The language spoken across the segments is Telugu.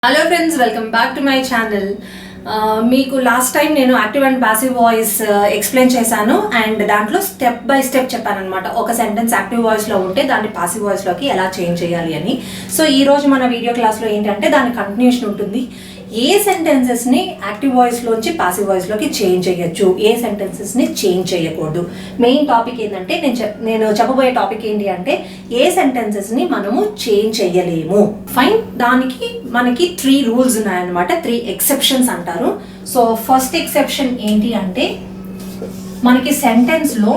Hello friends, welcome back to my channel. మీకు లాస్ట్ టైం నేను active and passive voice explain చేశాను అండ్ దాంట్లో స్టెప్ బై స్టెప్ చెప్పాను అనమాట. ఒక సెంటెన్స్ యాక్టివ్ వాయిస్లో ఉంటే దాన్ని పాసివ్ వాయిస్లోకి ఎలా చేంజ్ చేయాలి అని. సో ఈరోజు మన వీడియో క్లాస్లో ఏంటంటే దాని కంటిన్యూషన్ ఉంటుంది. ఏ సెంటెన్సెస్ని యాక్టివ్ వాయిస్లోంచి పాసివ్ వాయిస్లోకి చేంజ్ చేయొచ్చు, ఏ సెంటెన్సెస్ని చేంజ్ చేయకూడదు. మెయిన్ టాపిక్ ఏంటంటే నేను చెప్పబోయే టాపిక్ ఏంటి అంటే ఏ సెంటెన్సెస్ని మనము చేంజ్ చేయలేము. ఫైన్, దానికి మనకి 3 రూల్స్ ఉన్నాయన్నమాట. 3 ఎక్సెప్షన్స్ అంటారు. సో ఫస్ట్ ఎక్సెప్షన్ ఏంటి అంటే మనకి సెంటెన్స్లో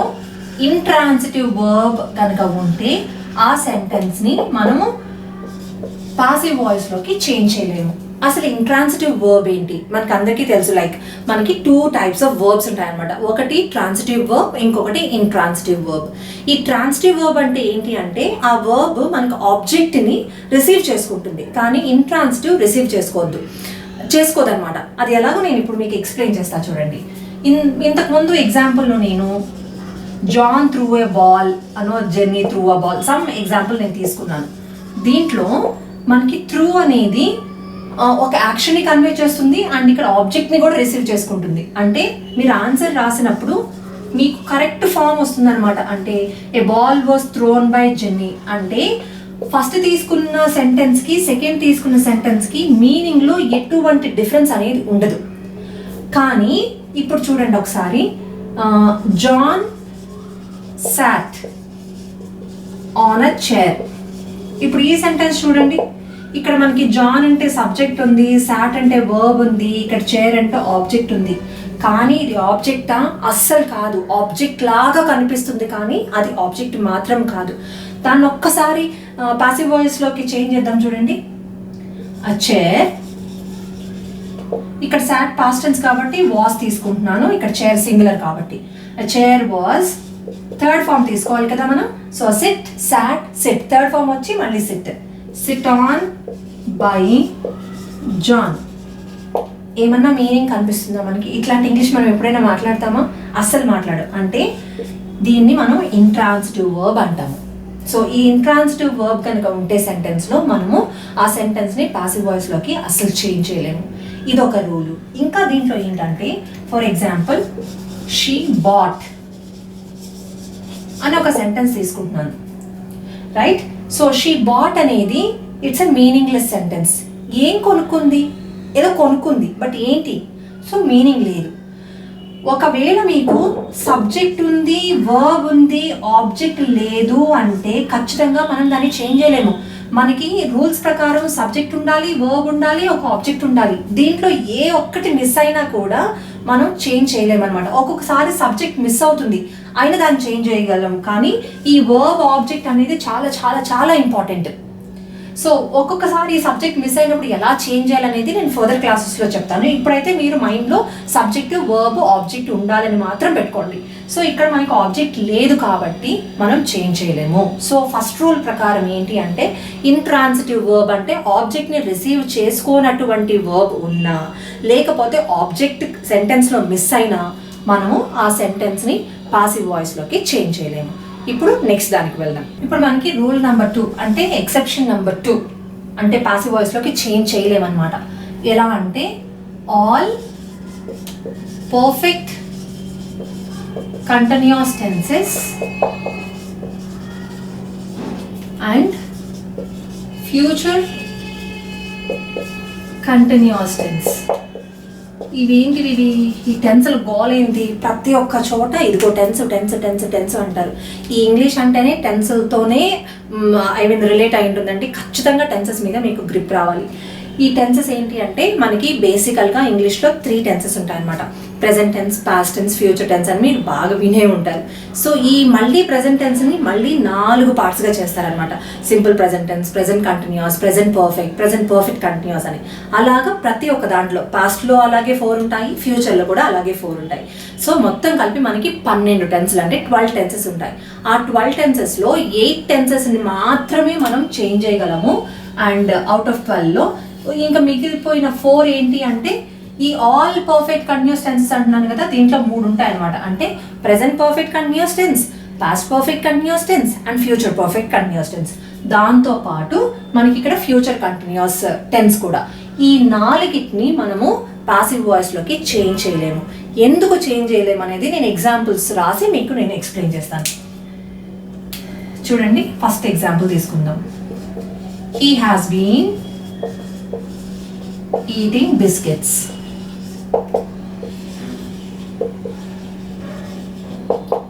ఇంట్రాన్సిటివ్ వర్బ్ కనుక ఉంటే ఆ సెంటెన్స్ని మనము పాసివ్ వాయిస్లోకి చేంజ్ చేయలేము. అసలు ఇంట్రాన్సిటివ్ వర్బ్ ఏంటి మనకి అందరికీ తెలుసు. లైక్ మనకి 2 టైప్స్ ఆఫ్ వర్బ్స్ ఉంటాయన్నమాట. ఒకటి ట్రాన్సిటివ్ వర్బ్, ఇంకొకటి ఇంట్రాన్సిటివ్ వర్బ్. ఈ ట్రాన్సిటివ్ వర్బ్ అంటే ఏంటి అంటే ఆ వర్బ్ మనకు ఆబ్జెక్ట్ని రిసీవ్ చేసుకుంటుంది, కానీ ఇంట్రాన్సిటివ్ రిసీవ్ చేసుకోదన్నమాట. అది ఎలాగో నేను ఇప్పుడు మీకు ఎక్స్ప్లెయిన్ చేస్తాను చూడండి. ఇంతకుముందు ఎగ్జాంపుల్లో నేను జాన్ త్రూ ఏ బాల్ అనో jenny through a ball some example నేను తీసుకున్నాను. దీంట్లో మనకి త్రూ అనేది ఒక యాక్షన్ని కన్వే చేస్తుంది అండ్ ఇక్కడ ఆబ్జెక్ట్ని కూడా రిసీవ్ చేసుకుంటుంది. అంటే మీరు ఆన్సర్ రాసినప్పుడు మీకు కరెక్ట్ ఫామ్ వస్తుంది అనమాట. అంటే a ball was thrown by Jenny అంటే ఫస్ట్ తీసుకున్న సెంటెన్స్కి సెకండ్ తీసుకున్న సెంటెన్స్కి మీనింగ్లో ఎటువంటి డిఫరెన్స్ అనేది ఉండదు. కానీ ఇప్పుడు చూడండి ఒకసారి, John sat on a chair. ఇప్పుడు ఈ సెంటెన్స్ చూడండి. ఇక్కడ మనకి జాన్ అంటే సబ్జెక్ట్ ఉంది, సాట్ అంటే వర్బ్ ఉంది, ఇక్కడ చైర్ అంటే ఆబ్జెక్ట్ ఉంది. కానీ ఇది ఆబ్జెక్టా? అస్సలు కాదు. ఆబ్జెక్ట్ లాగా కనిపిస్తుంది కానీ అది ఆబ్జెక్ట్ మాత్రం కాదు. దాన్ని ఒక్కసారి పాసివ్ వాయిస్లోకి చేంజ్ చేద్దాం చూడండి. ఆ చైర్, ఇక్కడ సాట్ పాస్ట్ టెన్స్ కాబట్టి వాస్ తీసుకుంటున్నాను, ఇక్కడ చైర్ సింగులర్ కాబట్టి ఆ చైర్ వాజ్. థర్డ్ ఫామ్ తీసుకోవాలి కదా మనం. So sit, sat, sit. Third form వచ్చి మళ్ళీ sit. Sit on by John. ఏమన్నా మీనింగ్ కనిపిస్తుందా మనకి? ఇట్లాంటి ఇంగ్లీష్ మనం ఎప్పుడైనా మాట్లాడతామా? అస్సలు మాట్లాడు. అంటే దీన్ని మనం ఇంట్రాన్సిటివ్ వర్బ్ అంటాము. సో ఈ ఇంట్రాన్సిటివ్ వర్బ్ కనుక ఉంటే సెంటెన్స్లో మనము ఆ సెంటెన్స్ని పాసివ్ వాయిస్లోకి అస్సలు చేంజ్ చేయలేము. ఇదొక రూలు. ఇంకా దీంట్లో ఏంటంటే ఫర్ ఎగ్జాంపుల్ షీ బాట్ అని ఒక సెంటెన్స్ తీసుకుంటున్నాను, రైట్? సో షీ బాట్ అనేది ఇట్స్ అ మీనింగ్లెస్ సెంటెన్స్. ఏం కొనుక్కుంది? ఏదో కొనుక్కుంది, బట్ ఏంటి? సో మీనింగ్ లేదు. ఒకవేళ మీకు సబ్జెక్ట్ ఉంది, వర్బ్ ఉంది, ఆబ్జెక్ట్ లేదు అంటే ఖచ్చితంగా మనం దాన్ని చేంజ్ చేయలేము. మనకి రూల్స్ ప్రకారం సబ్జెక్ట్ ఉండాలి, వర్బ్ ఉండాలి, ఒక ఆబ్జెక్ట్ ఉండాలి. దీంట్లో ఏ ఒక్కటి మిస్ అయినా కూడా మనం చేంజ్ చేయలేము అనమాట. ఒక్కొక్కసారి సబ్జెక్ట్ మిస్ అవుతుంది, అయినా దాన్ని చేంజ్ చేయగలం. కానీ ఈ వర్బ్ ఆబ్జెక్ట్ అనేది చాలా చాలా చాలా ఇంపార్టెంట్. సో ఒక్కొక్కసారి ఈ సబ్జెక్ట్ మిస్ అయినప్పుడు ఎలా చేంజ్ చేయాలనేది నేను ఫర్దర్ క్లాసెస్లో చెప్తాను. ఇప్పుడైతే మీరు మైండ్లో సబ్జెక్ట్, వర్బ్, ఆబ్జెక్ట్ ఉండాలని మాత్రం పెట్టుకోండి. సో ఇక్కడ మనకు ఆబ్జెక్ట్ లేదు కాబట్టి మనం చేంజ్ చేయలేము. సో ఫస్ట్ రూల్ ప్రకారం ఏంటి అంటే ఇంట్రాన్సిటివ్ వర్బ్ అంటే ఆబ్జెక్ట్ని రిసీవ్ చేసుకోనటువంటి వర్బ్ ఉన్నా లేకపోతే ఆబ్జెక్ట్ సెంటెన్స్లో మిస్ అయినా మనము ఆ సెంటెన్స్ని పాసివ్ వాయిస్లోకి చేంజ్ చేయలేము. ఇప్పుడు నెక్స్ట్ దానికి వెళ్దాం. ఇప్పుడు మనకి రూల్ నెంబర్ 2 అంటే ఎక్సెప్షన్ నెంబర్ 2 అంటే పాసివ్ వాయిస్లోకి చేంజ్ చేయలేమన్నమాట. ఎలా అంటే all perfect continuous tenses and future continuous tense. ఇవేంటివి? ఈ టెన్స్లు గోలేంటి? ప్రతి ఒక్క చోట ఇదిగో టెన్స్ టెన్స్ టెన్స్ టెన్స్ అంటారు. ఈ ఇంగ్లీష్ అంటేనే టెన్స్లతోనే రిలేట్ అయి ఉంటుందండి. ఖచ్చితంగా టెన్సెస్ మీద మీకు గ్రిప్ రావాలి. ఈ టెన్సెస్ ఏంటి అంటే మనకి బేసికల్గా ఇంగ్లీష్లో 3 టెన్సెస్ ఉంటాయన్నమాట. Present tense, past tense, future tense అని మీరు బాగా వినే ఉంటారు. సో ఈ మళ్ళీ ప్రెజెంట్ టెన్స్ని మళ్ళీ 4 పార్ట్స్గా చేస్తారనమాట. Simple present tense, present continuous, present perfect continuous అని. అలాగా ప్రతి ఒక్క దాంట్లో పాస్ట్లో అలాగే 4 ఉంటాయి, ఫ్యూచర్లో కూడా అలాగే 4 ఉంటాయి. సో మొత్తం కలిపి మనకి 12 టెన్స్లు అంటే 12 టెన్సెస్ ఉంటాయి. ఆ 12 టెన్సెస్లో 8 టెన్సెస్ని మాత్రమే మనం చేంజ్ చేయగలము. అండ్ అవుట్ ఆఫ్ 12లో ఇంకా మిగిలిపోయిన 4 ఏంటి అంటే ఈ ఆల్ పర్ఫెక్ట్ కంటిన్యూస్ టెన్సెస్ అంటున్నాను కదా, దీంట్లో 3 ఉంటాయి అనమాట. అంటే present perfect continuous tense, past perfect continuous tense and future perfect continuous tense. దాంతో పాటు మనకి ఇక్కడ ఫ్యూచర్ కంటిన్యూస్ టెన్స్ కూడా. ఈ 4ని మనము పాసివ్ వాయిస్లోకి చేంజ్ చేయలేము. ఎందుకు చేంజ్ చేయలేము అనేది నేను ఎగ్జాంపుల్స్ రాసి మీకు నేను ఎక్స్ప్లెయిన్ చేస్తాను. చూడండి, ఫస్ట్ ఎగ్జాంపుల్ తీసుకుందాం. He has been eating biscuits.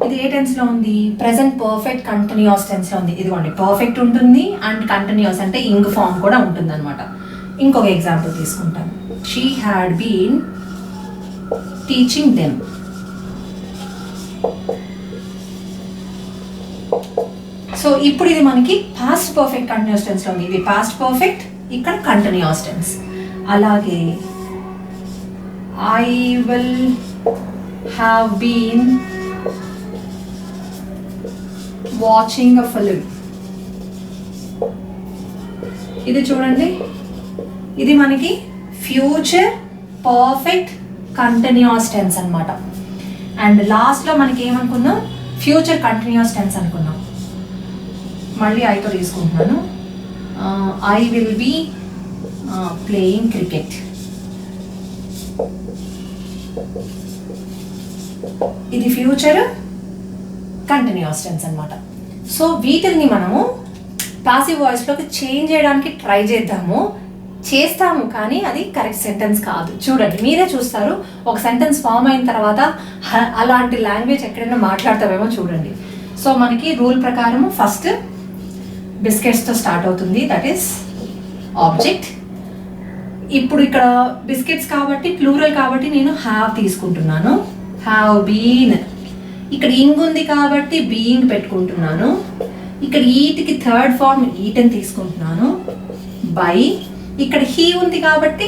ఇది ఏ టెన్స్ లో ఉంది? ప్రెసెంట్ పర్ఫెక్ట్ కంటిన్యూస్ టెన్స్ లో ఉంది. ఇదిగోండి, పర్ఫెక్ట్ ఉంటుంది అండ్ కంటిన్యూస్ అంటే ఇంగ్ ఫామ్ కూడా ఉంటుంది అనమాట. ఇంకొక ఎగ్జాంపుల్ తీసుకుంటాను. She had been teaching them. So ఇప్పుడు ఇది మనకి పాస్ట్ పర్ఫెక్ట్ కంటిన్యూస్ టెన్స్ లో ఉంది. ఇది పాస్ట్ పర్ఫెక్ట్, ఇక్కడ కంటిన్యూస్ టెన్స్. అలాగే I will have been watching a film. ఇది చూడండి, ఇది మనకి ఫ్యూచర్ పర్ఫెక్ట్ కంటిన్యూస్ టెన్స్ అనమాట. అండ్ లాస్ట్లో మనకి ఏమనుకున్నాం? ఫ్యూచర్ కంటిన్యూస్ టెన్స్ అనుకున్నాం. మళ్ళీ ఐతో తీసుకుంటున్నాను. I will be playing cricket. ఇది ఫ్యూచర్ కంటిన్యూస్ టెన్స్ అనమాట. సో వీటిని మనము పాసివ్ వాయిస్లోకి చేంజ్ చేయడానికి ట్రై చేస్తాము కానీ అది కరెక్ట్ సెంటెన్స్ కాదు. చూడండి, మీరే చూస్తారు. ఒక సెంటెన్స్ ఫామ్ అయిన తర్వాత అలాంటి లాంగ్వేజ్ ఎక్కడైనా మాట్లాడతామేమో చూడండి. సో మనకి రూల్ ప్రకారం ఫస్ట్ బిస్కెట్స్తో స్టార్ట్ అవుతుంది, దట్ ఈస్ ఆబ్జెక్ట్. ఇప్పుడు ఇక్కడ బిస్కెట్స్ కాబట్టి ప్లూరల్ కాబట్టి నేను హ్యావ్ తీసుకుంటున్నాను. Have been. ఇక్కడ ఇంగ్ ఉంది కాబట్టి బీయింగ్ పెట్టుకుంటున్నాను. ఇక్కడ ఈట్కి థర్డ్ ఫార్మ్ ఈట్ అని తీసుకుంటున్నాను. బై. ఇక్కడ హీ ఉంది కాబట్టి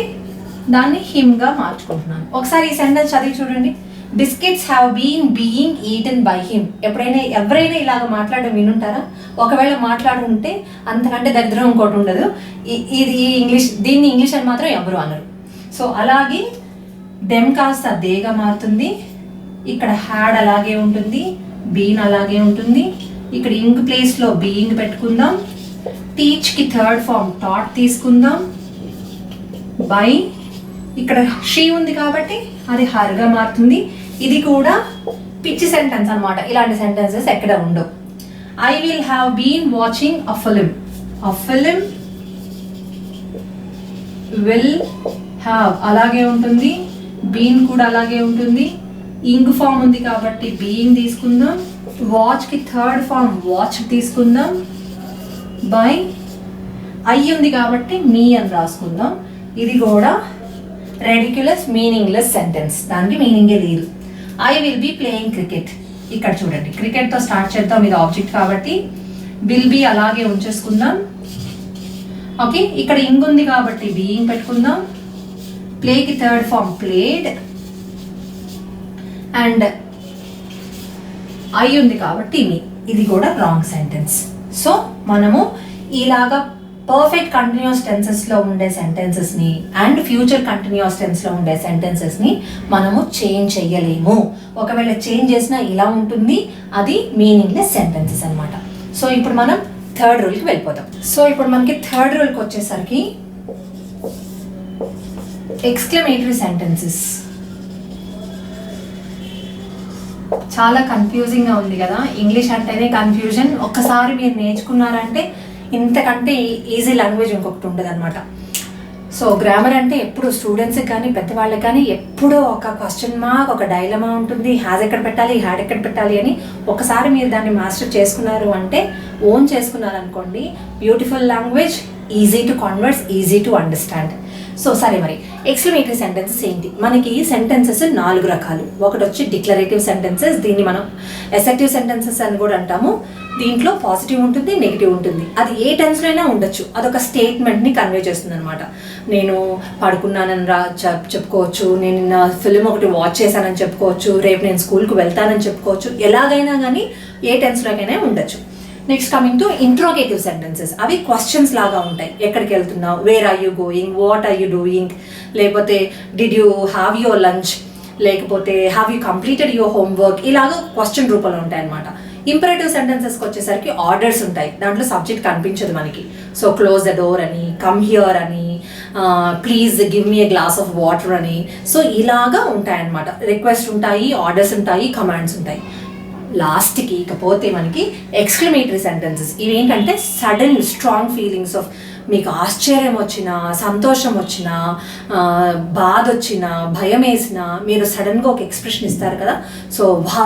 దాన్ని హిమ్గా మార్చుకుంటున్నాను. ఒకసారి ఈ సెంటెన్స్ చదివి చూడండి. Biscuits have been being eaten by him. ఎవరైనా ఇలాగ మాట్లాడడం వినుంటారా? ఒకవేళ మాట్లాడుంటే అంతకంటే దరిద్రం ఇంకోటి ఉండదు. ఇది దీన్ని ఇంగ్లీష్ అని మాత్రం ఎవరు అనరు. సో అలాగే దెమ్ కాస్త దేగా మారుతుంది. ఇక్కడ హ్యాడ్ అలాగే ఉంటుంది, బీన్ అలాగే ఉంటుంది. ఇక్కడ ఇంగ్ ప్లేస్లో బీయింగ్ పెట్టుకుందాం. టీచ్కి థర్డ్ ఫార్మ్ టాట్ తీసుకుందాం. బై. ఇక్కడ షీ ఉంది కాబట్టి అది హర్గా మారుతుంది. ఇది కూడా పిచ్చి సెంటెన్స్ అనమాట. ఇలాంటి సెంటెన్సెస్ ఎక్కడ ఉండవు. I will have been watching a film. A film will have అలాగే ఉంటుంది, బీన్ కూడా అలాగే ఉంటుంది. ఇంగ్ ఫామ్ ఉంది కాబట్టి బీయింగ్ తీసుకుందాం. వాచ్కి థర్డ్ ఫార్మ్ వాచ్ తీసుకుందాం. బై. ఐ ఉంది కాబట్టి మీ అని రాసుకుందాం. ఇది కూడా రెడిక్యులస్ మీనింగ్లెస్ సెంటెన్స్, దానికి మీనింగే లేదు. I will be playing cricket. ఇక్కడ చూడండి, క్రికెట్తో స్టార్ట్ చేద్దాం. ఇది ఆబ్జెక్ట్ కాబట్టి విల్ బీ అలాగే ఉంచేసుకుందాం. ఓకే, ఇక్కడ ఇంగ్ ఉంది కాబట్టి బీయింగ్ పెట్టుకుందాం. ప్లేకి third form played. And I ఉంది కాబట్టి మీ. ఇది కూడా రాంగ్ సెంటెన్స్. సో మనము ఇలాగా పర్ఫెక్ట్ కంటిన్యూస్ టెన్సెస్లో ఉండే సెంటెన్సెస్ని అండ్ ఫ్యూచర్ కంటిన్యూస్ టెన్స్లో ఉండే సెంటెన్సెస్ని మనము చేంజ్ చెయ్యలేము. ఒకవేళ చేంజ్ చేసినా ఇలా ఉంటుంది, అది మీనింగ్లెస్ సెంటెన్సెస్ అనమాట. సో ఇప్పుడు మనం థర్డ్ రూల్కి వెళ్ళిపోతాం. సో ఇప్పుడు మనకి థర్డ్ రూల్కి వచ్చేసరికి ఎక్స్క్లమేటరీ సెంటెన్సెస్. చాలా కన్ఫ్యూజింగ్గా ఉంది కదా, ఇంగ్లీష్ అంటేనే కన్ఫ్యూజన్. ఒక్కసారి మీరు నేర్చుకున్నారంటే ఇంతకంటే ఈజీ లాంగ్వేజ్ ఇంకొకటి ఉండదు అనమాట. సో గ్రామర్ అంటే ఎప్పుడు స్టూడెంట్స్కి కానీ పెద్దవాళ్ళకి కానీ ఎప్పుడూ ఒక క్వశ్చన్ మార్క్, ఒక డైలమా ఉంటుంది. హ్యాజ్ ఎక్కడ పెట్టాలి, హ్యాడ్ ఎక్కడ పెట్టాలి అని. ఒకసారి మీరు దాన్ని మాస్టర్ చేసుకున్నారు అంటే, ఓన్ చేసుకున్నారు అనుకోండి, beautiful language, easy to converse, easy to understand. So సరే, మరి ఎక్స్క్లమేటరీ సెంటెన్సెస్ ఏంటి? మనకి సెంటెన్సెస్ 4 రకాలు. ఒకటి వచ్చి డిక్లరేటివ్ సెంటెన్సెస్, దీన్ని మనం అసర్టివ్ సెంటెన్సెస్ అని కూడా అంటాము. దీంట్లో పాజిటివ్ ఉంటుంది, నెగిటివ్ ఉంటుంది. అది ఏ టెన్స్లో అయినా ఉండొచ్చు. అదొక స్టేట్మెంట్ని కన్వే చేస్తుంది అనమాట. నేను పడుకున్నానని చెప్పుకోవచ్చు, నేను నా ఫిలిం ఒకటి వాచ్ చేశానని చెప్పుకోవచ్చు, రేపు నేను స్కూల్కి వెళ్తానని చెప్పుకోవచ్చు. ఎలాగైనా కానీ ఏ టెన్స్లోకైనా ఉండొచ్చు. Next coming to interrogative sentences. అవి క్వశ్చన్స్ లాగా ఉంటాయి. ఎక్కడికి వెళ్తున్నావు, where are you going, what are you doing, లేకపోతే did you have your lunch, లేకపోతే have you completed your homework. ఇలాగ క్వశ్చన్ రూపంలో ఉంటాయి అనమాట. ఇంపరేటివ్ సెంటెన్సెస్కి వచ్చేసరికి ఆర్డర్స్ ఉంటాయి. దాంట్లో సబ్జెక్ట్ కనిపించదు మనకి. సో క్లోజ్ ద డోర్ అని, కమ్ హియర్ అని, please give me A glass of water అని. సో ఇలాగా ఉంటాయన్నమాట. రిక్వెస్ట్ ఉంటాయి, ఆర్డర్స్ ఉంటాయి, కమాండ్స్ ఉంటాయి. లాస్ట్కి ఇకపోతే మనకి ఎక్స్క్లమేటరీ సెంటెన్సెస్. ఇవేంటంటే సడన్ స్ట్రాంగ్ ఫీలింగ్స్ ఆఫ్, మీకు ఆశ్చర్యం వచ్చినా, సంతోషం వచ్చినా, బాధ వచ్చినా, భయం వేసినా మీరు సడన్గా ఒక ఎక్స్ప్రెషన్ ఇస్తారు కదా. సో వా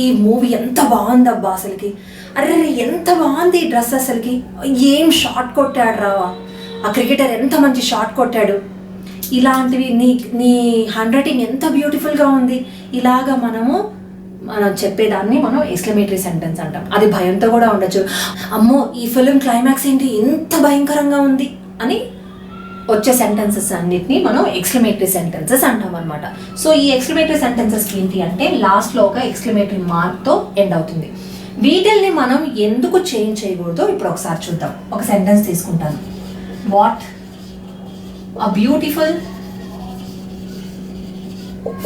ఈ మూవీ ఎంత బాగుందబ్బా అసలుకి, అరే ఎంత బాగుంది ఈ డ్రెస్ అసలుకి, ఏం షాట్ కొట్టాడు రావా, ఆ క్రికెటర్ ఎంత మంచి షాట్ కొట్టాడు, ఇలాంటివి నీ హ్యాండ్ రైటింగ్ ఎంత బ్యూటిఫుల్గా ఉంది, ఇలాగా మనం చెప్పేదాన్ని మనం ఎక్స్క్లమేటరీ సెంటెన్స్ అంటాం. అది భయంతో కూడా ఉండొచ్చు. అమ్మో ఈ ఫిలిం క్లైమాక్స్ ఏంటి ఎంత భయంకరంగా ఉంది అని వచ్చే సెంటెన్సెస్ అన్నిటినీ మనం ఎక్స్క్లమేటరీ సెంటెన్సెస్ అంటాం అనమాట. సో ఈ ఎక్స్క్లమేటరీ సెంటెన్సెస్కి ఏంటి అంటే లాస్ట్లో ఒక ఎక్స్క్లమేటరీ మార్క్తో ఎండ్ అవుతుంది. వీటిల్ని మనం ఎందుకు చేంజ్ చేయకూడదో ఇప్పుడు ఒకసారి చూద్దాం. ఒక సెంటెన్స్ తీసుకుంటాను. What a beautiful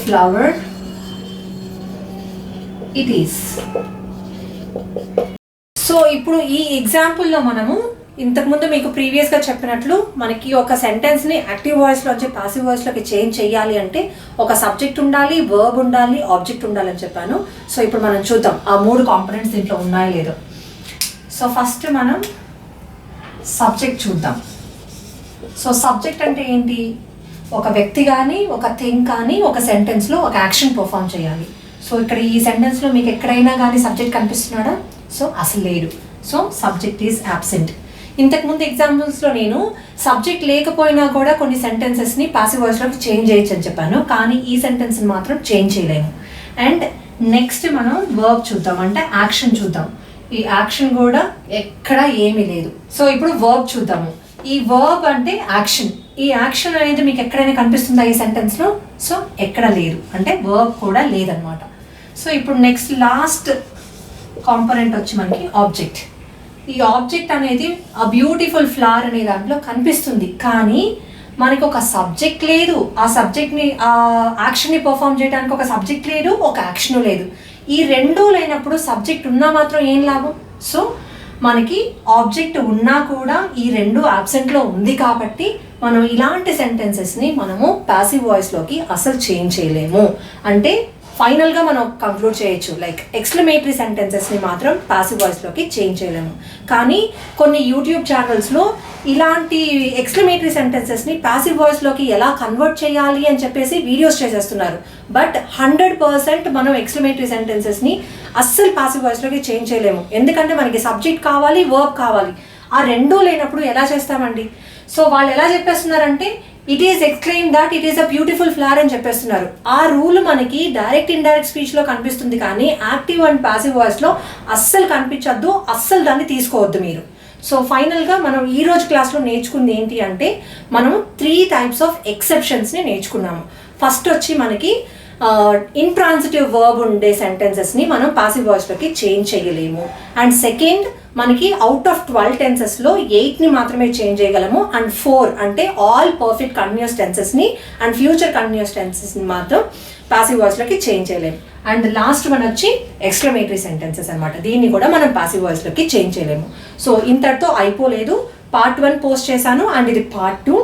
flower it is. So ఇప్పుడు ఈ ఎగ్జాంపుల్లో మనము ఇంతకుముందు మీకు ప్రీవియస్గా చెప్పినట్లు మనకి ఒక సెంటెన్స్ని యాక్టివ్ వాయిస్లోంచి పాసివ్ వాయిస్లోకి చేంజ్ చేయాలి అంటే ఒక సబ్జెక్ట్ ఉండాలి, వర్బ్ ఉండాలి, ఆబ్జెక్ట్ ఉండాలి అని చెప్పాను. సో ఇప్పుడు మనం చూద్దాం ఆ 3 కాంపోనెంట్స్ దీంట్లో ఉన్నాయో లేదో. సో ఫస్ట్ మనం సబ్జెక్ట్ చూద్దాం. సో సబ్జెక్ట్ అంటే ఏంటి? ఒక వ్యక్తి కానీ, ఒక థింగ్ కానీ ఒక సెంటెన్స్లో ఒక యాక్షన్ పర్ఫామ్ చేయాలి. సో ఇక్కడ ఈ సెంటెన్స్లో మీకు ఎక్కడైనా కానీ సబ్జెక్ట్ కనిపిస్తున్నాడా? సో అసలు లేడు. So subject is absent. ఇంతకుముందు ఎగ్జాంపుల్స్లో నేను సబ్జెక్ట్ లేకపోయినా కూడా కొన్ని సెంటెన్సెస్ని పాసివ్ వాయిస్లోకి చేంజ్ చేయొచ్చు అని చెప్పాను, కానీ ఈ సెంటెన్స్ని మాత్రం చేంజ్ చేయలేము. అండ్ నెక్స్ట్ మనం వర్బ్ చూద్దాం, అంటే యాక్షన్ చూద్దాం. ఈ యాక్షన్ కూడా ఎక్కడ ఏమీ లేదు. సో ఇప్పుడు వర్బ్ చూద్దాము. ఈ వర్బ్ అంటే యాక్షన్. ఈ యాక్షన్ అనేది మీకు ఎక్కడైనా కనిపిస్తుందా ఈ సెంటెన్స్లో? సో ఎక్కడ లేదు, అంటే వర్బ్ కూడా లేదనమాట. సో ఇప్పుడు నెక్స్ట్ లాస్ట్ కాంపోనెంట్ వచ్చి మనకి ఆబ్జెక్ట్. ఈ ఆబ్జెక్ట్ అనేది ఆ బ్యూటిఫుల్ ఫ్లవర్ అనే దాంట్లో కనిపిస్తుంది, కానీ మనకి ఒక సబ్జెక్ట్ లేదు. ఆ సబ్జెక్ట్ని, ఆ యాక్షన్ని పర్ఫామ్ చేయడానికి ఒక సబ్జెక్ట్ లేదు, ఒక యాక్షన్ లేదు. ఈ రెండూ లేనప్పుడు సబ్జెక్ట్ ఉన్నా మాత్రం ఏం లాభం? సో మనకి ఆబ్జెక్ట్ ఉన్నా కూడా ఈ రెండు యాబ్సెంట్లో ఉంది కాబట్టి మనం ఇలాంటి సెంటెన్సెస్ని మనము పాసివ్ వాయిస్లోకి అసలు చేంజ్ చేయలేము. అంటే ఫైనల్గా మనం కంక్లూడ్ చేయొచ్చు, లైక్ ఎక్స్క్లమేటరీ సెంటెన్సెస్ని మాత్రం పాసివ్ వాయిస్లోకి చేంజ్ చేయలేము. కానీ కొన్ని యూట్యూబ్ ఛానల్స్లో ఇలాంటి ఎక్స్క్లమేటరీ సెంటెన్సెస్ని పాసివ్ వాయిస్లోకి ఎలా కన్వర్ట్ చేయాలి అని చెప్పేసి వీడియోస్ చేసేస్తున్నారు. బట్ 100% మనం ఎక్స్క్లమేటరీ సెంటెన్సెస్ని అస్సలు పాసివ్ వాయిస్లోకి చేంజ్ చేయలేము. ఎందుకంటే మనకి సబ్జెక్ట్ కావాలి, వర్బ్ కావాలి. ఆ రెండూ లేనప్పుడు ఎలా చేస్తామండి? సో వాళ్ళు ఎలా చెప్పేస్తున్నారంటే it is exclaim that it is a beautiful flower అని చెప్పేస్తున్నారు. ఆ రూల్ మనకి డైరెక్ట్ ఇండైరెక్ట్ స్పీచ్లో కనిపిస్తుంది, కానీ యాక్టివ్ అండ్ పాసివ్ వాయిస్లో అస్సలు కనిపించద్దు, అస్సలు దాన్ని తీసుకోవద్దు మీరు. సో ఫైనల్గా మనం ఈరోజు క్లాస్లో నేర్చుకుంది ఏంటి అంటే మనం 3 టైప్స్ ఆఫ్ ఎక్సెప్షన్స్ని నేర్చుకున్నాము. ఫస్ట్ వచ్చి మనకి ఇంట్రాన్సిటివ్ వర్బ్ ఉండే సెంటెన్సెస్ని మనం పాసివ్ వాయిస్లోకి చేంజ్ చేయలేము. అండ్ సెకండ్, మనకి అవుట్ ఆఫ్ 12 టెన్సెస్లో 8ని మాత్రమే చేంజ్ చేయగలము. అండ్ 4 అంటే ఆల్ పర్ఫెక్ట్ కంటిన్యూస్ టెన్సెస్ని అండ్ ఫ్యూచర్ కంటిన్యూస్ టెన్సెస్ని మాత్రం పాసివ్ వాయిస్లోకి చేంజ్ చేయలేము. అండ్ లాస్ట్ వన్ వచ్చి ఎక్స్క్లమేటరీ సెంటెన్సెస్ అనమాట. దీన్ని కూడా మనం పాసివ్ వాయిస్లోకి చేంజ్ చేయలేము. సో ఇంతటితో అయిపోలేదు. పార్ట్ 1 పోస్ట్ చేశాను అండ్ ఇది పార్ట్ 2.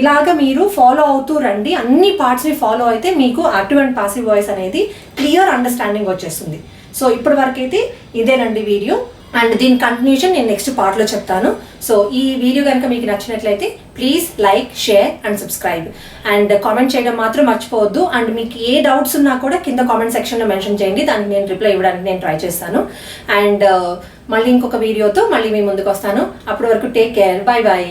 ఇలాగ మీరు ఫాలో అవుతూ రండి. అన్ని పార్ట్స్ని ఫాలో అయితే మీకు యాక్టివ్ అండ్ పాసివ్ వాయిస్ అనేది క్లియర్ అండర్స్టాండింగ్ వచ్చేస్తుంది. సో ఇప్పటి వరకు అయితే ఇదేనండి వీడియో. అండ్ దీని కంటిన్యూషన్ నేను నెక్స్ట్ పార్ట్లో చెప్తాను. సో ఈ వీడియో కనుక మీకు నచ్చినట్లయితే please like, share and subscribe. And comment చేయడం మాత్రం మర్చిపోవద్దు. అండ్ మీకు ఏ డౌట్స్ ఉన్నా కూడా కింద కామెంట్ సెక్షన్లో మెన్షన్ చేయండి, దానికి నేను రిప్లై ఇవ్వడానికి నేను ట్రై చేస్తాను. అండ్ మళ్ళీ ఇంకొక వీడియోతో మళ్ళీ మీ ముందుకు వస్తాను. అప్పటి వరకు టేక్ కేర్, బాయ్ బాయ్.